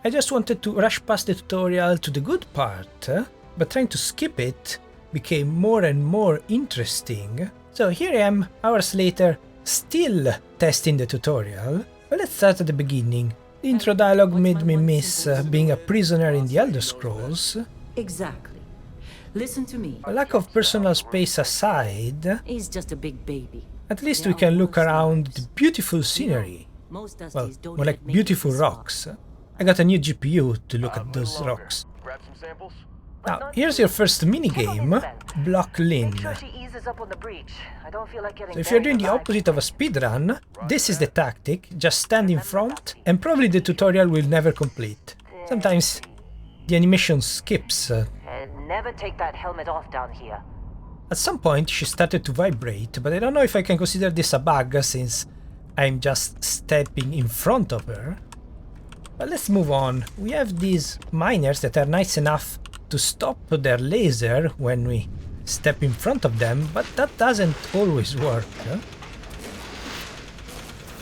I just wanted to rush past the tutorial to the good part, but trying to skip it became more and more interesting. So here I am, hours later, still testing the tutorial. But let's start at the beginning. The intro dialogue made me miss being a prisoner in the Elder Scrolls. Exactly. Listen to me. A lack of personal space aside, He's just a big baby. at least we can look around the beautiful scenery. Well, more like beautiful rocks. I got a new GPU to look at those rocks. Grab some samples. Now, here's your first minigame, Block Lynn. Make sure she eases up on the breach. I don't feel like getting So if you're doing buried the alive. opposite of a speedrun, this is the tactic, just stand in front, and probably the tutorial will never complete. Sometimes the animation skips. And never take that helmet off down here. At some point she started to vibrate, but I don't know if I can consider this a bug since I'm just stepping in front of her. But let's move on. We have these miners that are nice enough to stop their laser when we step in front of them, but that doesn't always work.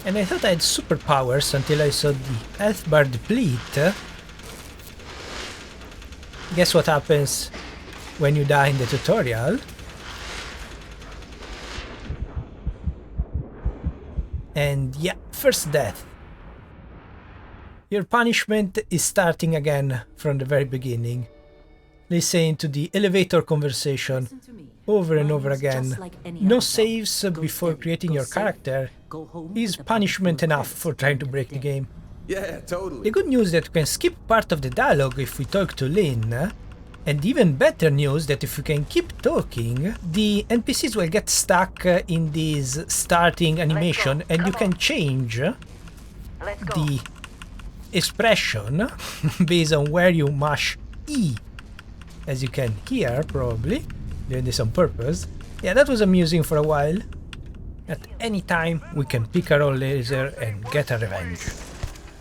And I thought I had superpowers until I saw the health bar deplete. Guess what happens when you die in the tutorial? And yeah, first death. Your punishment is starting again from the very beginning. Listen to the elevator conversation over and over again. No saves before creating your character is punishment enough for trying to break the game. Yeah, totally. The good news is that we can skip part of the dialogue if we talk to Lynn, and even better news that if we can keep talking, the NPCs will get stuck in this starting animation and you can change Let's go. the expression based on where you mash E. As you can hear, probably, doing this on purpose. Yeah, that was amusing for a while. At any time, we can pick our own laser and get a revenge.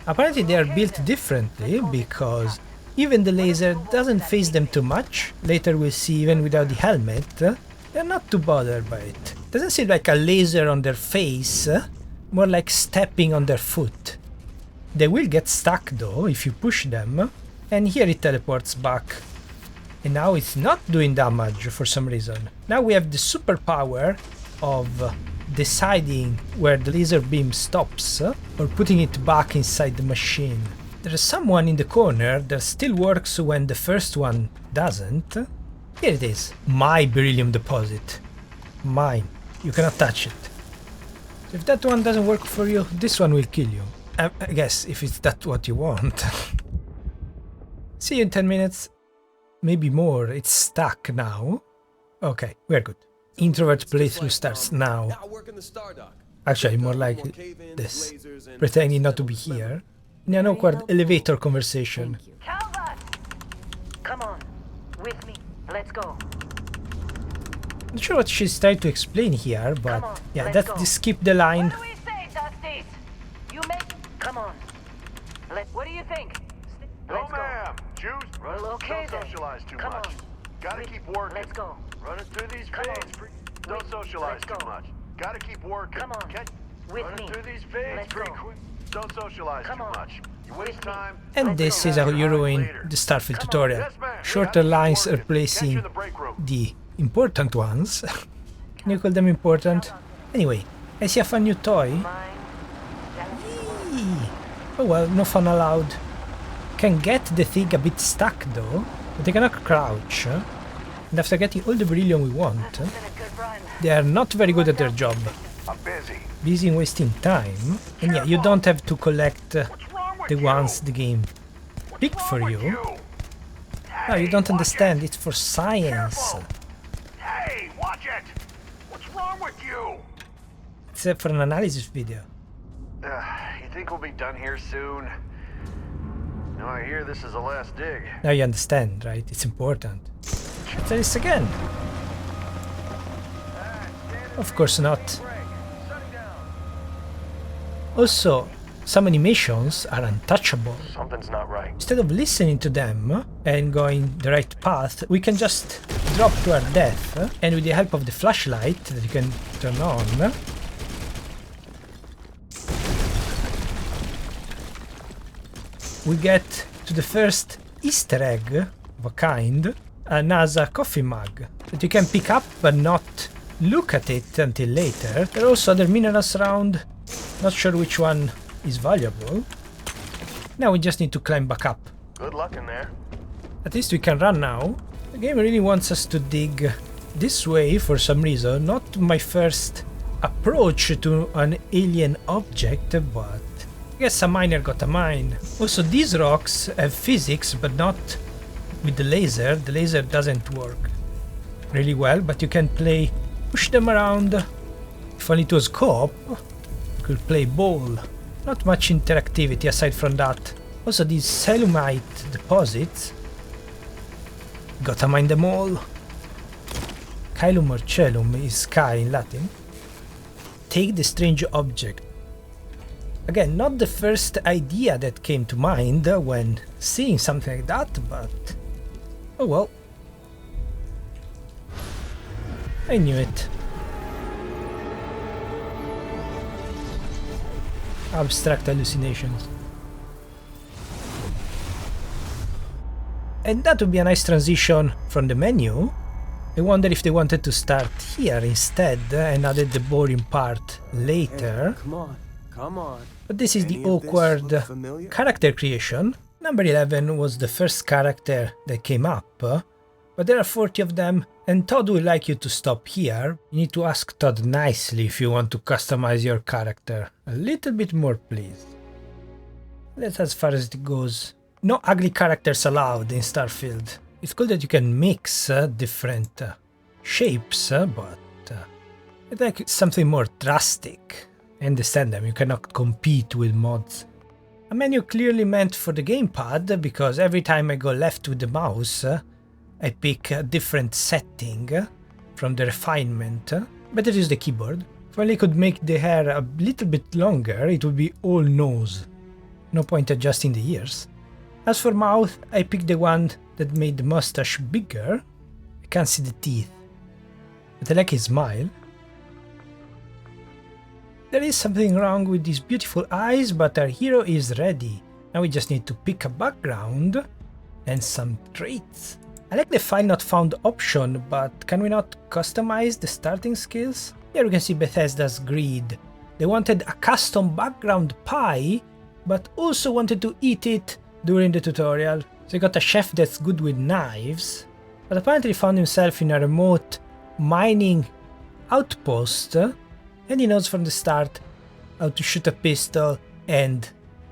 Apparently they are built differently, because even the laser doesn't phase them too much. Later we'll see even without the helmet, they're not too bothered by it. Doesn't seem like a laser on their face, more like stepping on their foot. They will get stuck though if you push them, and here it teleports back. And now it's not doing damage for some reason. Now we have the superpower of deciding where the laser beam stops or putting it back inside the machine. There is someone in the corner that still works when the first one doesn't. Here it is. My beryllium deposit. Mine. You cannot touch it. If that one doesn't work for you, this one will kill you. I guess if it's that what you want. See you in 10 minutes. Maybe more. It's stuck now. Okay, we're good. Introvert playthrough starts now. Actually, more like this. Pretending not to be here. In an awkward elevator conversation. Calvert! Come on. With me. Let's go. Not sure what she's trying to explain here, but on, yeah, let's that's go. the skip the line. What do we say, Dusties? You make... Come on. What do you think? No, Let's go. ma'am. Juice. Well, okay Don't then. socialize too Come much. on. Gotta keep working. Let's go. Running through these Come on. veins. Don't socialize Let's go. too much. Gotta keep working. Come on. Can't- With Running me. through these veins Let's pretty go. quick. Don't socialize Come too on. much. You waste With me. time. And Don't this go is how back you around ruin later. the Starfield Come on. tutorial. Yes, ma'am. Shorter Gotta keep lines working. replacing Catch you in the break room. the important ones. Can you call them important? Anyway, I see a fun new toy. Mine. Eee. Oh well, no fun allowed. Can get the thing a bit stuck though, but they cannot crouch. And after getting all the beryllium we want, Been a good run. they are not very good at their job. I'm busy. Busy in wasting time. And yeah, you don't have to collect What's wrong with the you? ones the game picked for Wrong you. with No, you Hey, don't watch understand, it. it's for science. Careful. Hey, watch it. What's wrong with you? It's for an analysis video. You think we'll be done here soon? No, I hear this is the last dig. Now you understand, right? It's important. Try this again. Of course not. Also, some animations are untouchable. Something's not right. Instead of listening to them and going the right path, we can just drop to our death, and with the help of the flashlight that you can turn on, we get to the first Easter egg of a kind, a NASA coffee mug that you can pick up but not look at it until later. There are also other minerals around, not sure which one is valuable. Now we just need to climb back up. Good luck in there. At least we can run now. The game really wants us to dig this way for some reason. Not my first approach to an alien object, but I guess a miner got a mine. Also, these rocks have physics, but not with the laser. The laser doesn't work really well, but you can push them around. If only it was co-op, you could play ball. Not much interactivity aside from that. Also, these cellumite deposits, gotta mine them all. Caelum or cellum is sky in Latin. Take the strange object. Again, not the first idea that came to mind when seeing something like that, but oh well. I knew it. Abstract hallucinations. And that would be a nice transition from the menu. I wonder if they wanted to start here instead and added the boring part later. Hey, come on. But this is the Any of this awkward look familiar? character creation. Number 11 was the first character that came up, but there are 40 of them, and Todd will like you to stop here. You need to ask Todd nicely if you want to customize your character. A little bit more, please. That's as far as it goes. No ugly characters allowed in Starfield. It's cool that you can mix different shapes, but I'd like something more drastic. I understand them, you cannot compete with mods. A menu clearly meant for the gamepad, because every time I go left with the mouse, I pick a different setting from the refinement. Better use the keyboard. If only I could make the hair a little bit longer, it would be all nose. No point adjusting the ears. As for mouth, I picked the one that made the mustache bigger. I can't see the teeth, but I like his smile. There is something wrong with these beautiful eyes, but our hero is ready. Now we just need to pick a background and some traits. I like the file not found option, but can we not customize the starting skills? Here we can see Bethesda's greed. They wanted a custom background pie, but also wanted to eat it during the tutorial. So we got a chef that's good with knives, but apparently found himself in a remote mining outpost, and he knows from the start how to shoot a pistol and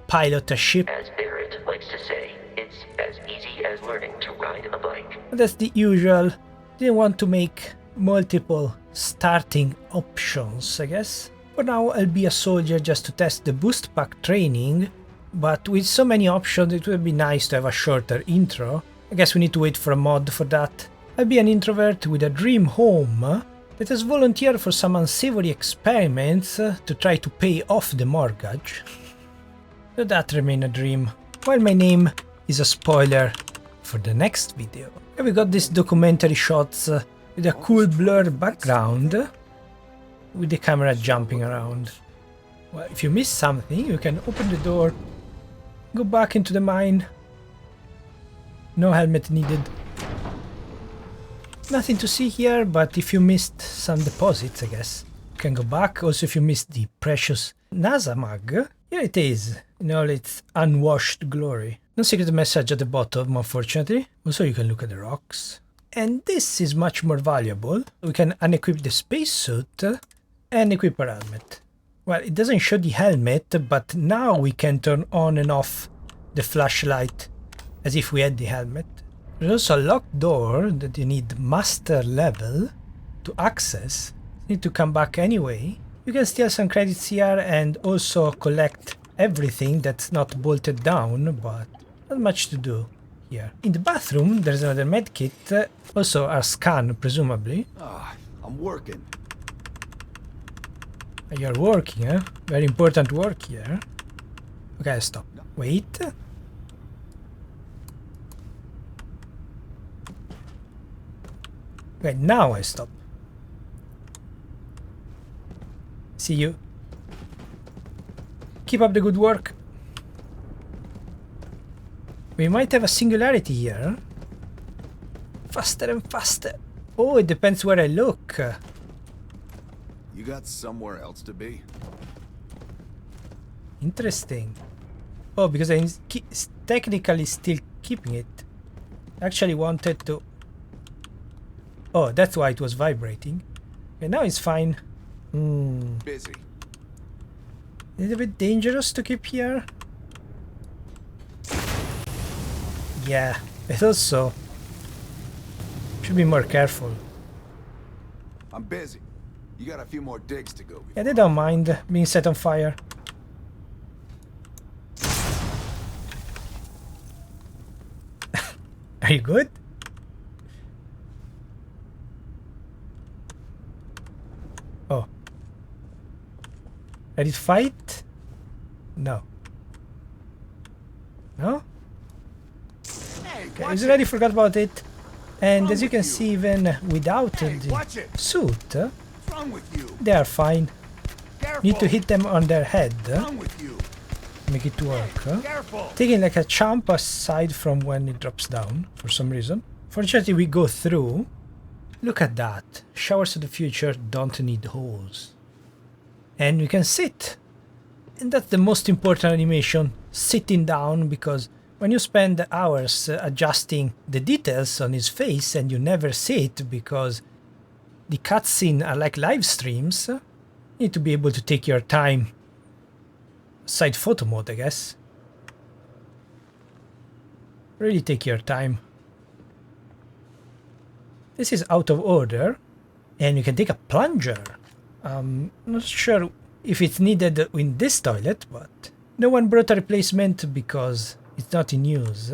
pilot a ship. As Barrett likes to say, it's as easy as learning to ride a bike. That's the usual. They want to make multiple starting options, I guess. For now, I'll be a soldier just to test the boost pack training, but with so many options, it would be nice to have a shorter intro. I guess we need to wait for a mod for that. I'll be an introvert with a dream home that has volunteered for some unsavory experiments to try to pay off the mortgage. Let that remain a dream, while my name is a spoiler for the next video. Here we got these documentary shots with a cool blurred background, with the camera jumping around. Well, if you miss something, you can open the door, go back into the mine. No helmet needed. Nothing to see here, but if you missed some deposits, I guess, you can go back. Also, if you missed the precious NASA mug, here it is, in all its unwashed glory. No secret message at the bottom, unfortunately. Also, you can look at the rocks. And this is much more valuable. We can unequip the spacesuit and equip our helmet. Well, it doesn't show the helmet, but now we can turn on and off the flashlight as if we had the helmet. There's also a locked door that you need master level to access. You need to come back anyway. You can steal some credits here and also collect everything that's not bolted down, but not much to do here. In the bathroom, there's another medkit, also a scan, presumably. I'm working. You're working, huh? Very important work here. Okay, stop. Wait. Okay, now I stop. See you. Keep up the good work. We might have a singularity here. Faster and faster. Oh, it depends where I look. You got somewhere else to be? Interesting. Oh, because I'm technically still keeping it. Actually wanted to... Oh, that's why it was vibrating. Okay, now it's fine. Busy. Is it a bit dangerous to keep here? Yeah, I thought so. Should be more careful. I'm busy. You got a few more digs to go. Yeah, they don't mind being set on fire. Are you good? Oh. Ready to fight? No. No? Okay, he's already forgot about it. And as you can see, even without the suit, Wrong with you? they are fine. Need to hit them on their head. Wrong with you? Make it work. Careful. Taking like a jump aside from when it drops down for some reason. Fortunately, we go through. Look at that. Showers of the future don't need holes. And we can sit. And that's the most important animation, sitting down, because when you spend hours adjusting the details on his face and you never see it because the cutscenes are like live streams, you need to be able to take your time. Side photo mode, I guess. Really take your time. This is out of order, and you can take a plunger. Not sure if it's needed in this toilet, but no one brought a replacement because it's not in use.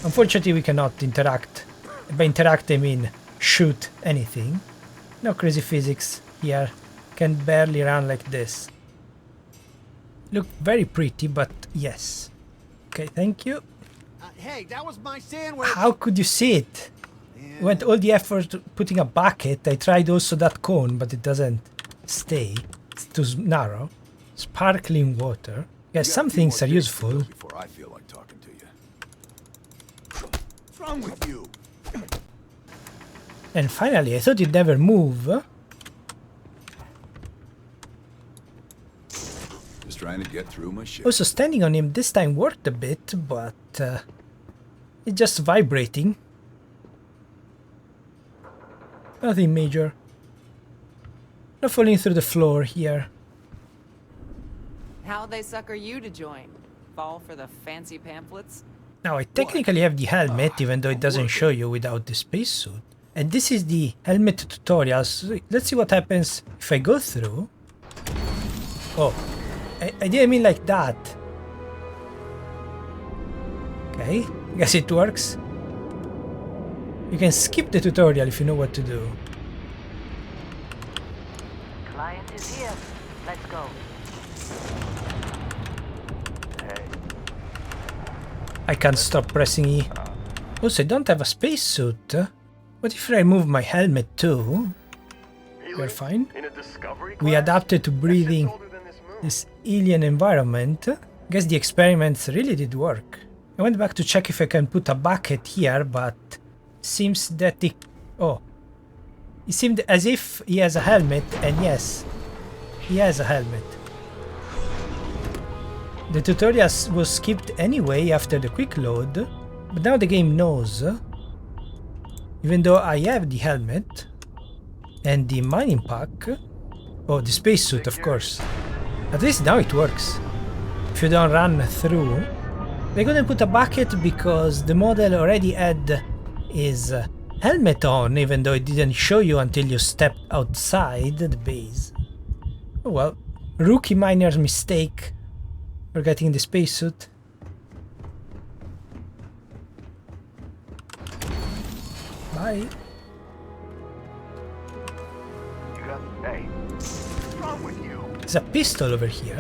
Unfortunately, we cannot interact. By interact, I mean shoot anything. No crazy physics here. Can barely run like this. Look very pretty, but yes. Okay, thank you. Hey, that was my sandwich. How could you see it? Went all the effort to putting a bucket. I tried also that cone, but it doesn't stay. It's too narrow. Sparkling water. Yes, some things are useful. Before I feel like talking to you. What's wrong with you? And finally, I thought you'd never move. Just trying to get through my shit. Also, standing on him this time worked a bit, but it's just vibrating. Nothing major. Not falling through the floor here. How'd they sucker you to join? Fall for the fancy pamphlets? Now, I technically have the helmet, even though it doesn't show you without the spacesuit. And this is the helmet tutorial. So let's see what happens if I go through. Oh, I didn't mean like that. Okay, I guess it works. You can skip the tutorial if you know what to do. Client is here. Let's go. I can't stop pressing E. Also, I don't have a spacesuit. What if I remove my helmet too? We're fine. In a discovery We class? adapted to breathing That shit's older than this moon. this alien environment. Guess the experiments really did work. I went back to check if I can put a bucket here, but seems that it... Oh. It seemed as if he has a helmet, and yes, he has a helmet. The tutorial was skipped anyway after the quick load, but now the game knows. Even though I have the helmet and the mining pack, oh, the spacesuit, of course. At least now it works. If you don't run through, they couldn't put a bucket because the model already had his helmet on, even though it didn't show you until you stepped outside the base. Oh well, rookie miner's mistake. Forgetting the spacesuit. Bye. Hey, what's wrong with you? There's a pistol over here.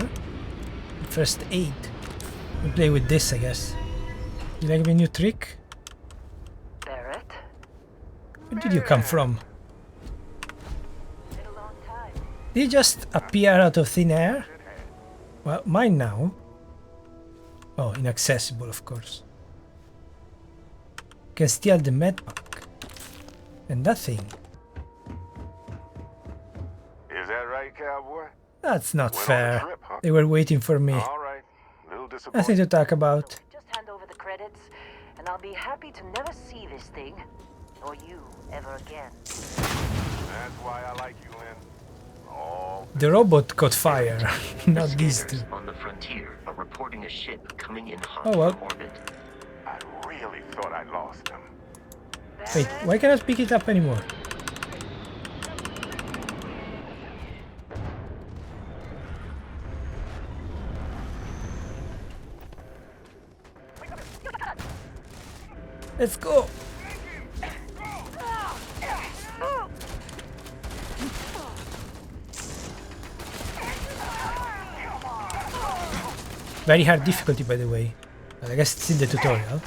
First aid. We play with this, I guess. You like my new trick? Barrett? Where did you come from? Been a long time. Did you just appear out of thin air? Well, mine now. Oh, inaccessible, of course. Can steal the medpack. And nothing. Is that right, cowboy? That's not Went on a fair. trip, huh? They were waiting for me. All right. Little Nothing disappointed. to talk about. Just hand over the credits, and I'll be happy to never see this thing, or you, ever again. That's why I like you, Lynn. All The robot caught fire, not these two. Scanners on the frontier are reporting a ship coming in hot Oh, well. from orbit. I really thought I lost him. Wait, why can't I pick it up anymore? Let's go! Very hard difficulty, by the way. But I guess it's in the tutorial.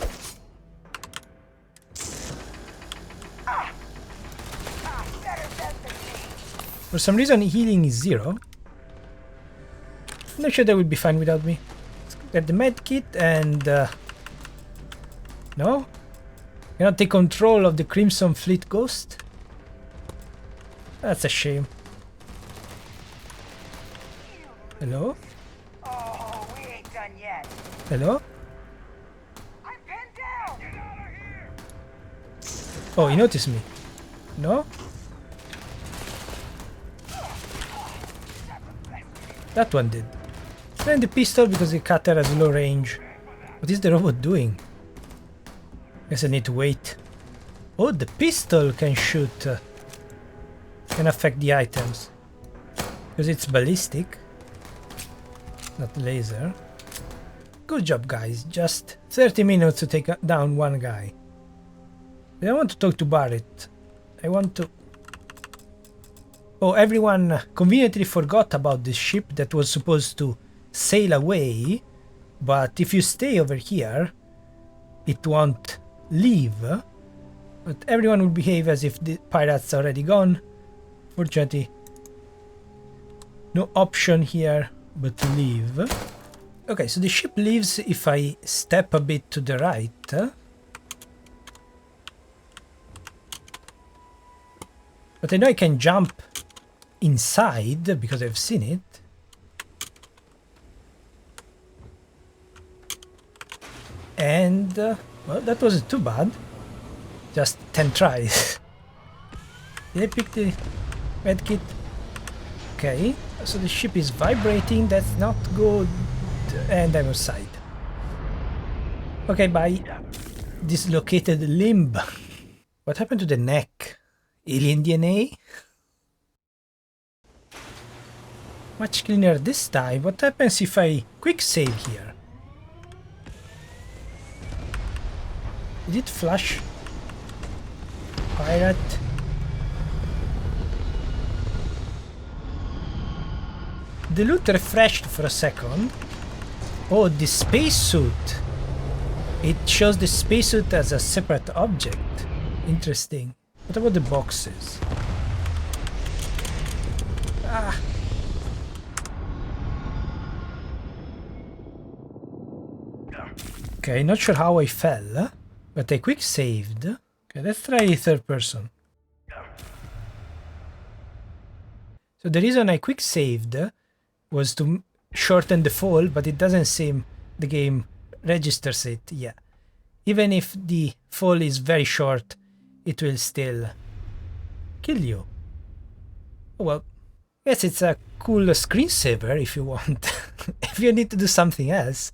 For some reason, healing is 0. I'm not sure they will be fine without me. Let's get the med kit and... No? Cannot take control of the Crimson Fleet Ghost? That's a shame. Hello? Oh, we ain't done yet. Hello? I'm pinned down! Get out of here! Oh, he noticed me. No? That one did. Then the pistol because the cutter has low range. What is the robot doing? Guess I need to wait. Oh, the pistol can shoot. Can affect the items. Because it's ballistic. Not laser. Good job, guys. Just 30 minutes to take down one guy. I don't want to talk to Barrett. I want to... Oh, everyone conveniently forgot about this ship that was supposed to sail away. But if you stay over here, it won't leave. But everyone will behave as if the pirates are already gone. Fortunately, no option here but to leave. Okay, so the ship leaves if I step a bit to the right. But I know I can jump inside because I've seen it. And, well, that wasn't too bad. Just 10 tries. Did I pick the medkit? Okay, so the ship is vibrating, that's not good. And I'm outside. Okay, bye. Dislocated limb. What happened to the neck? Alien DNA? Much cleaner this time. What happens if I quick save here? Did it flash? Pirate? The loot refreshed for a second. Oh, the spacesuit. It shows the spacesuit as a separate object. Interesting. What about the boxes? Ah. Okay, not sure how I fell, but I quick saved. Okay, let's try third person. So the reason I quick saved was to shorten the fall, but it doesn't seem the game registers it. Yeah. Even if the fall is very short, it will still kill you. Well, yes, it's a cool screensaver if you want. If you need to do something else.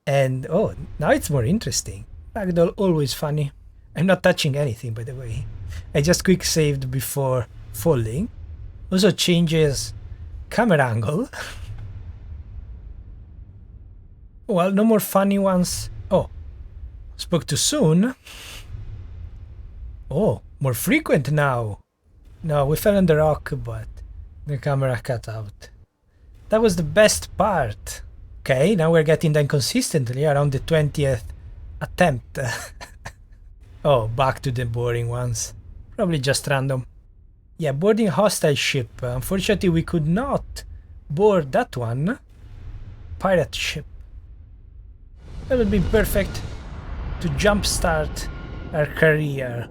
And oh, now it's more interesting. Ragdoll always funny. I'm not touching anything, by the way. I just quick saved before falling. Also changes camera angle. Well, no more funny ones. Oh, spoke too soon. Oh, more frequent now. No, we fell on the rock, but the camera cut out. That was the best part. Okay, now we're getting them consistently around the 20th attempt. Oh, back to the boring ones. Probably just random. Yeah, boarding a hostile ship. Unfortunately, we could not board that one. Pirate ship. That would be perfect to jumpstart Our career.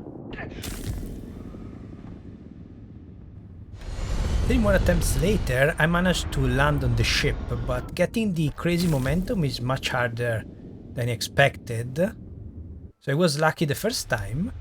3 more attempts later, I managed to land on the ship, but getting the crazy momentum is much harder than expected. So I was lucky the first time.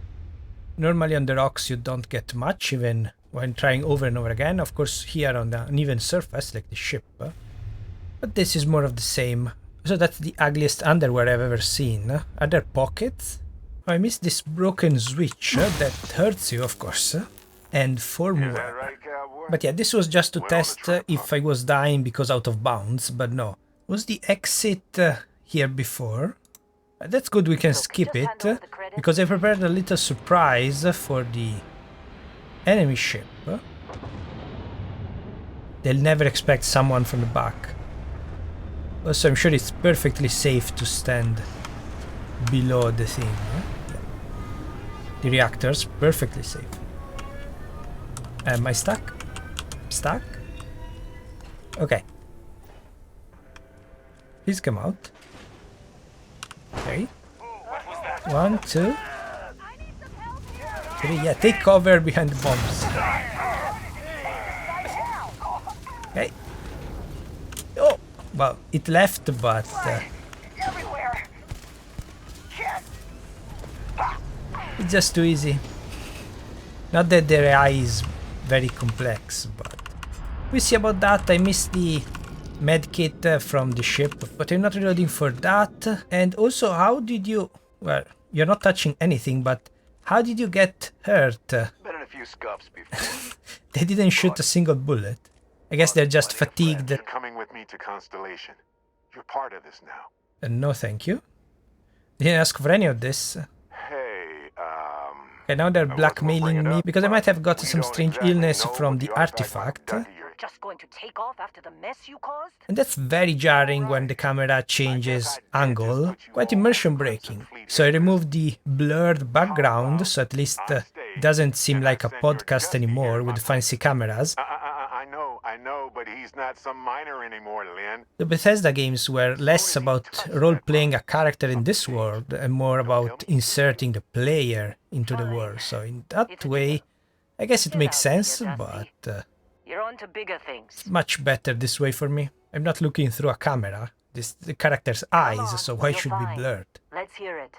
Normally on the rocks you don't get much, even when trying over and over again. Of course here on an uneven surface, like the ship. But this is more of the same. So that's the ugliest underwear I've ever seen. Are there pockets? Oh, I missed this broken switch that hurts you, of course. And 4 more. Right, cowboy? But yeah, this was just to test if I was dying because out of bounds, but no. Was the exit here before? That's good, we can skip it, because I prepared a little surprise for the enemy ship. They'll never expect someone from the back. Also, I'm sure it's perfectly safe to stand below the thing. The reactor's perfectly safe. Am I stuck? Stuck? Okay. Please come out. Okay. 1, 2, 3. Yeah, take cover behind the bombs. Okay. Oh, well, it left, but it's just too easy. Not that their AI is very complex, but we'll see about that. I missed the medkit from the ship, but I'm not reloading for that. And also, how did you... Well, you're not touching anything, but how did you get hurt? Been in a few scuffs before. They didn't shoot a single bullet. I guess they're just fatigued. You're coming with me to Constellation. You're part of this now. No, thank you. Didn't ask for any of this. Hey, And now they're blackmailing me because I might have got some strange illness from the artifact. Just going to take off after the mess you caused? And that's very jarring when the camera changes angle, quite immersion breaking. So I removed the blurred background, so at least doesn't seem like a podcast anymore with fancy cameras. I know, but he's not some minor anymore, Lynn. The Bethesda games were less about role-playing a character in this world and more about inserting the player into the world. So in that way, I guess it makes sense, but You're on to bigger things. much better this way for me. I'm not looking through a camera. This the character's eyes, so why should be blurred? Let's hear it.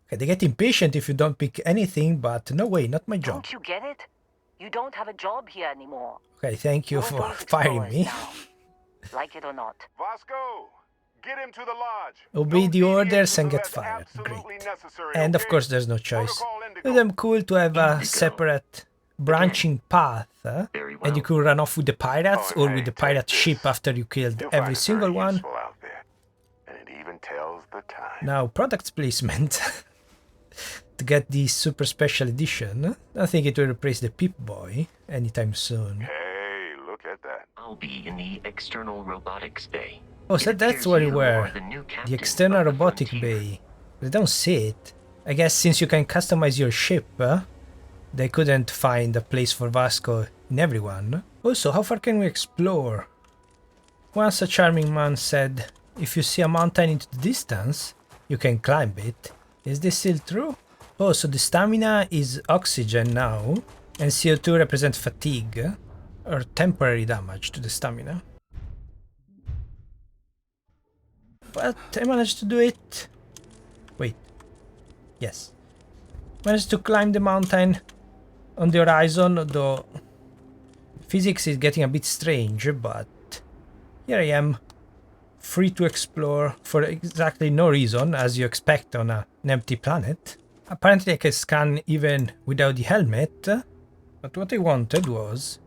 Okay, they get impatient if you don't pick anything, but no way, not my job. Don't you get it? You don't have a job here anymore. Okay, thank you We're for both firing explorers me. now. Like it or not. Vasco, get him to the lodge. Obey No the orders and get deviations unless fired. absolutely Great. necessary, And of okay? course there's no choice. Protocol With Indigo. them cool to have a separate branching path, Very well. and you could run off with the pirates Oh, or hey, with the take pirate this. ship after you killed You'll every find it single very one. useful out there. And it even tells the time. Now, product placement. To get the super special edition, I think it will replace the Pip-Boy anytime soon. Hey, look at that. I'll be in the external robotics bay. Oh, so It that's appears where you you were. are the new The captain external of the robotic Frontier. bay. They don't see it. I guess since you can customize your ship, they couldn't find a place for Vasco in everyone. Also, how far can we explore? Once a charming man said, if you see a mountain into the distance, you can climb it. Is this still true? Oh, so the stamina is oxygen now, and CO2 represents fatigue, or temporary damage to the stamina. But I managed to do it. Wait. Yes. Managed to climb the mountain on the horizon, though physics is getting a bit strange, but here I am, free to explore for exactly no reason, as you expect on an empty planet. Apparently I can scan even without the helmet, but what I wanted was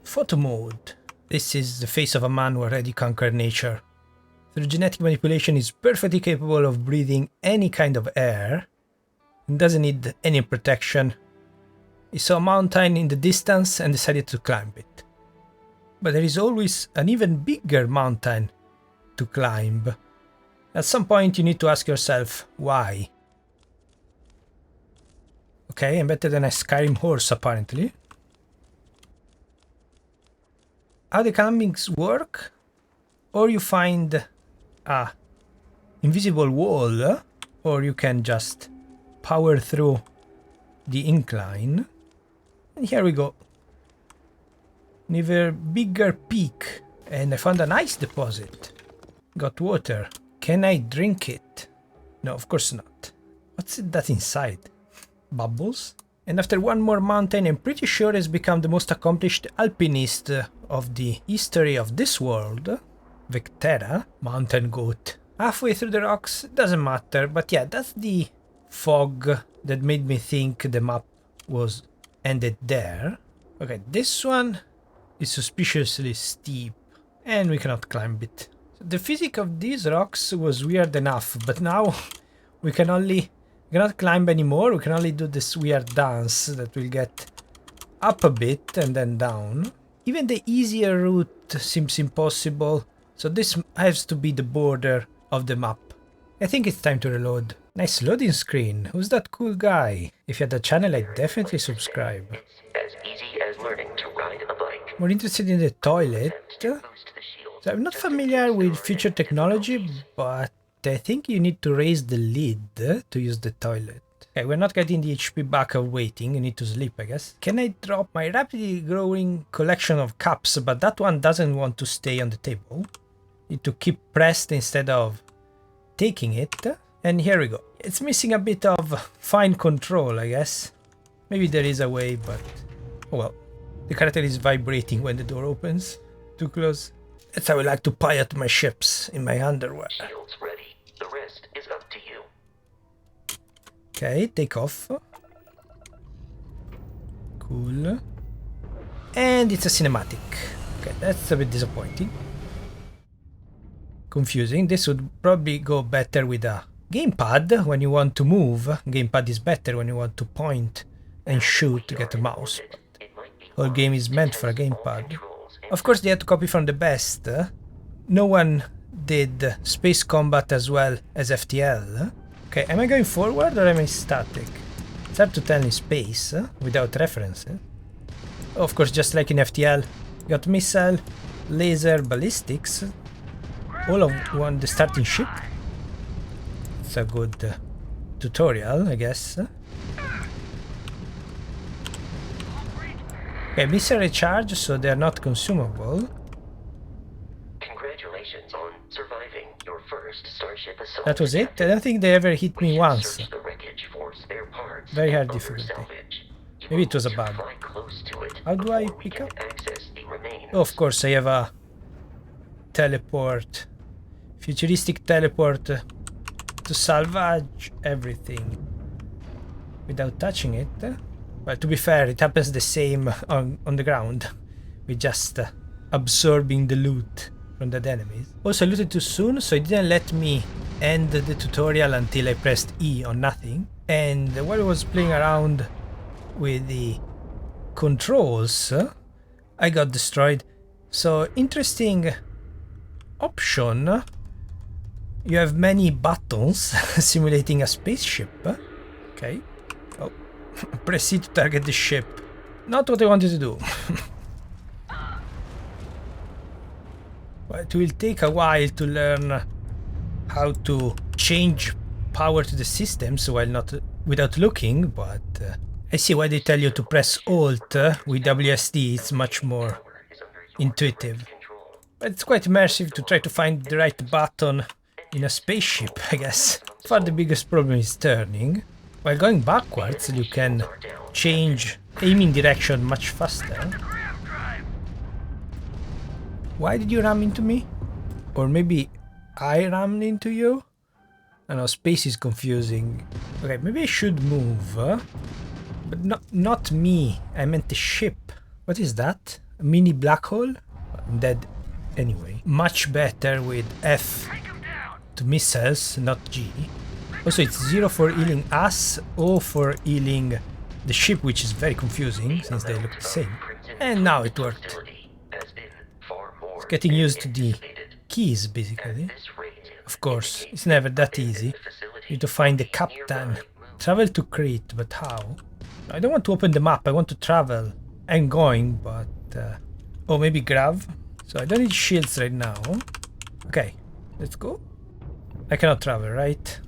photo mode. This is the face of a man who already conquered nature. Through genetic manipulation, is perfectly capable of breathing any kind of air and doesn't need any protection. He saw a mountain in the distance and decided to climb it. But there is always an even bigger mountain to climb. At some point you need to ask yourself, why? Okay, I'm better than a Skyrim horse apparently. How the climbings work? Or you find a invisible wall, or you can just power through the incline. And here we go. Never bigger peak. And I found an ice deposit. Got water. Can I drink it? No, of course not. What's that inside? Bubbles? And after one more mountain, I'm pretty sure has become the most accomplished alpinist of the history of this world. Vectera, mountain goat. Halfway through the rocks, doesn't matter, but yeah, that's the fog that made me think the map was ended there. Okay, this one is suspiciously steep, and we cannot climb it. So the physics of these rocks was weird enough, but now we cannot climb anymore. We can only do this weird dance that will get up a bit and then down. Even the easier route seems impossible, so this has to be the border of the map. I think it's time to reload. Nice loading screen. Who's that cool guy? If you had the channel, I'd definitely subscribe. It's as easy as learning to ride a bike. More interested in the toilet. So I'm not familiar with future technology, but I think you need to raise the lid to use the toilet. Okay, we're not getting the HP back of waiting. You need to sleep, I guess. Can I drop my rapidly growing collection of cups? But that one doesn't want to stay on the table. Need to keep pressed instead of taking it. And here we go. It's missing a bit of fine control, I guess. Maybe there is a way, but oh well. The character is vibrating when the door opens. Too close. That's how I like to pilot my ships, in my underwear. Shields ready. The rest is up to you. Okay, take off. Cool. And it's a cinematic. Okay, that's a bit disappointing. Confusing. This would probably go better with a gamepad when you want to move. Gamepad is better when you want to point and shoot to get a mouse. Whole game is meant for a gamepad. Of course, they had to copy from the best. No one did space combat as well as FTL. Okay, am I going forward or am I static? It's hard to tell in space without reference. Of course, just like in FTL, got missile, laser, ballistics, all of one the starting ship. It's a good tutorial, I guess. Okay, missile recharge, so they're not consumable. Congratulations on surviving your first starship assault. That was it? I don't think they ever hit me once. Search the wreckage for spare parts Very hard and other difficulty. salvage. You Maybe it was a need to bug. fly close to it How do I before we pick can up? access the remains. Oh, of course, I have a teleport. Futuristic teleport to salvage everything without touching it. Well, to be fair, it happens the same on the ground. We're just absorbing the loot from the enemies. Also, I looted too soon, so it didn't let me end the tutorial until I pressed E on nothing. And while I was playing around with the controls, I got destroyed. So, interesting option. You have many buttons simulating a spaceship. Okay. Oh. Press E to target the ship. Not what I wanted to do. Well, it will take a while to learn how to change power to the systems while not without looking, but I see why they tell you to press Alt with WSD. It's much more intuitive. But it's quite immersive to try to find the right button in a spaceship, I guess. Far the biggest problem is turning. While going backwards, you can change aiming direction much faster. Why did you ram into me? Or maybe I rammed into you? I know, space is confusing. Okay, maybe I should move. But not me. I meant the ship. What is that? A mini black hole? I'm dead anyway. Much better with F to missiles, not G. Also, it's 0 for healing us, O for healing the ship, which is very confusing since they look the same. And now it worked. It's getting used to the keys, basically. Of course, it's never that easy. You need to find the captain. Travel to Crete, but how? I don't want to open the map, I want to travel. I'm going, but... oh, maybe grav? So I don't need shields right now. Okay, let's go. I cannot travel, right?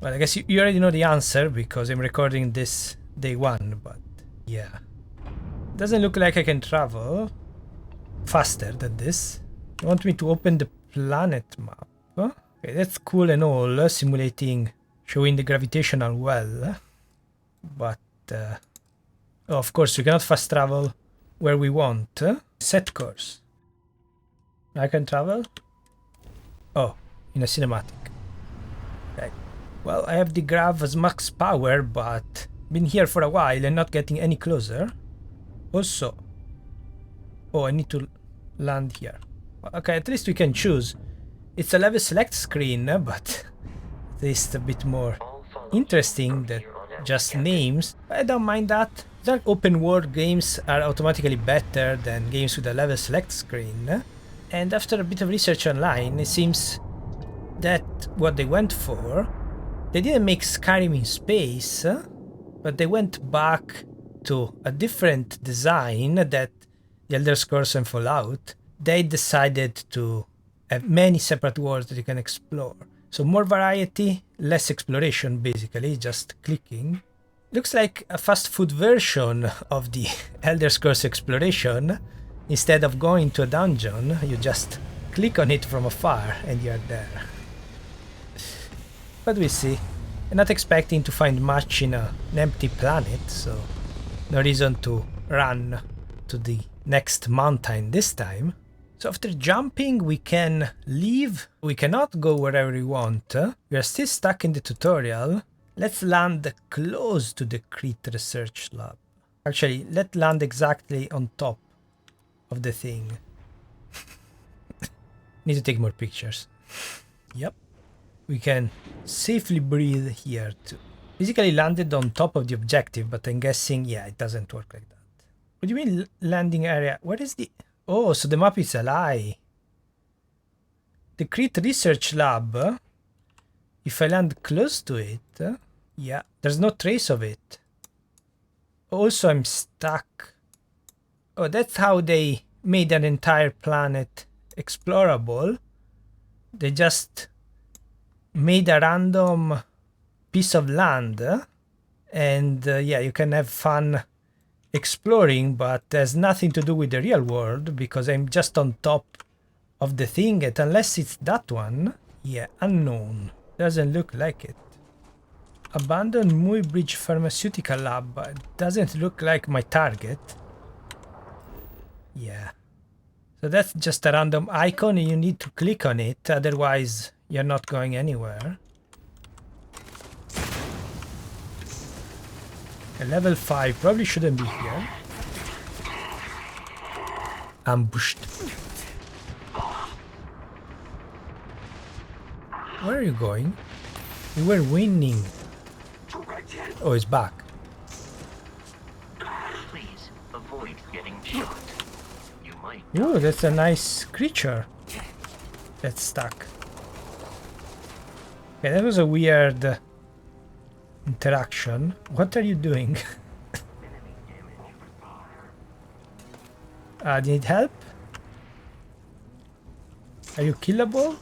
Well, I guess you already know the answer because I'm recording this day one, but yeah. Doesn't look like I can travel faster than this. You want me to open the planet map? Huh? Okay, that's cool and all, simulating, showing the gravitational well. But, oh, of course, we cannot fast travel where we want. Set course. I can travel? Oh, in a cinematic. Okay. Well, I have the grav as max power, but been here for a while and not getting any closer. Also, oh, I need to land here. Okay, at least we can choose. It's a level select screen, but at least a bit more interesting than just names. I don't mind that. Dark open world games are automatically better than games with a level select screen. And after a bit of research online, it seems that what they went for, they didn't make Skyrim in space, but they went back to a different design that the Elder Scrolls and Fallout. They decided to have many separate worlds that you can explore. So more variety, less exploration basically, just clicking. Looks like a fast food version of the Elder Scrolls exploration. Instead of going to a dungeon, you just click on it from afar and you're there. But we see. I'm not expecting to find much in an empty planet, so no reason to run to the next mountain this time. So after jumping, we can leave. We cannot go wherever we want. We are still stuck in the tutorial. Let's land close to the Crete Research Lab. Actually, let's land exactly on top of the thing. Need to take more pictures. Yep. We can safely breathe here too. Basically landed on top of the objective, but I'm guessing, yeah, it doesn't work like that. What do you mean landing area? Where is the... Oh, so the map is a lie. The Crete Research Lab, if I land close to it, yeah, there's no trace of it. Also, I'm stuck. Oh, that's how they made an entire planet explorable. They just made a random piece of land, and yeah, you can have fun exploring, but there's nothing to do with the real world because I'm just on top of the thing, and unless it's that one, yeah, unknown. Doesn't look like it. Abandoned Muybridge Pharmaceutical Lab. Doesn't look like my target. Yeah. So that's just a random icon and you need to click on it, otherwise you're not going anywhere. A level 5 probably shouldn't be here. Ambushed. Where are you going? You were winning. Oh, it's back. Please avoid getting shot. You might. Ooh, that's a nice creature that's stuck. Okay, that was a weird interaction. What are you doing? Do you need help? Are you killable?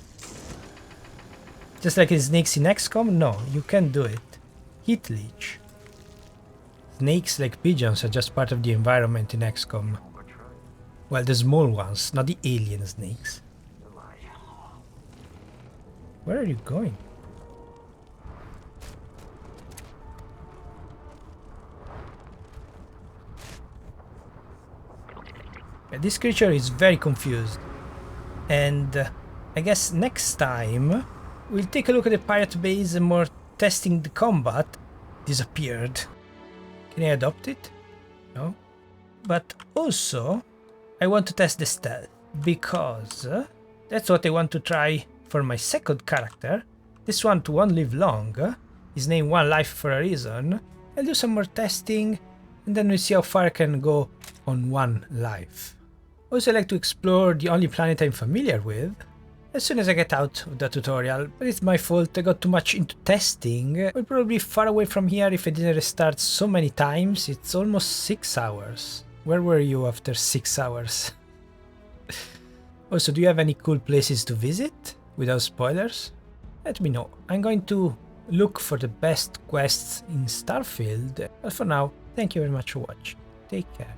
Just like in snakes in XCOM? No, you can't do it. Heat leech. Snakes, like pigeons, are just part of the environment in XCOM. Well, the small ones, not the alien snakes. Where are you going? This creature is very confused, and I guess next time we'll take a look at the pirate base and more testing the combat. Disappeared. Can I adopt it? No. But also I want to test the stealth, because that's what I want to try for my second character. This one won't live long. His name One Life for a reason. I'll do some more testing and then we'll see how far I can go on One Life. Also, I like to explore the only planet I'm familiar with as soon as I get out of the tutorial, but it's my fault. I got too much into testing. We're probably far away from here if I didn't restart so many times. It's almost 6 hours. Where were you after 6 hours? Also, do you have any cool places to visit without spoilers? Let me know. I'm going to look for the best quests in Starfield. But for now, thank you very much for watching. Take care.